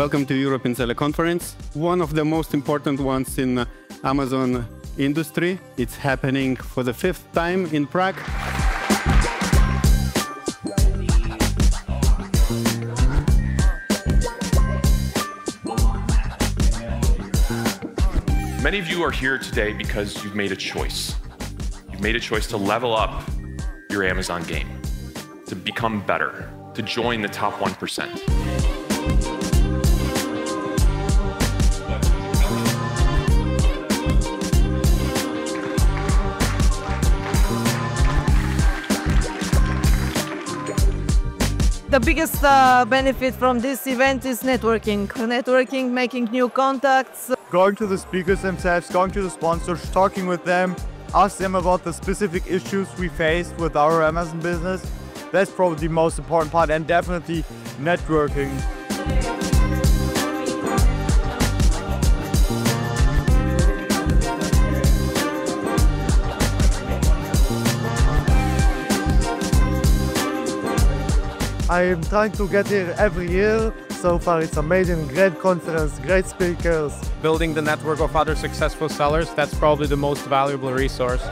Welcome to European Seller Conference, one of the most important ones in Amazon industry. It's happening for the 5th time in Prague. Many of you are here today because you've made a choice. You've made a choice to level up your Amazon game, to become better, to join the top 1%. The biggest benefit from this event is networking. Networking, making new contacts. Going to the speakers themselves, going to the sponsors, talking with them, ask them about the specific issues we faced with our Amazon business. That's probably the most important part, and definitely networking. I am trying to get here every year. So far it's amazing, great conference, great speakers. Building the network of other successful sellers, that's probably the most valuable resource.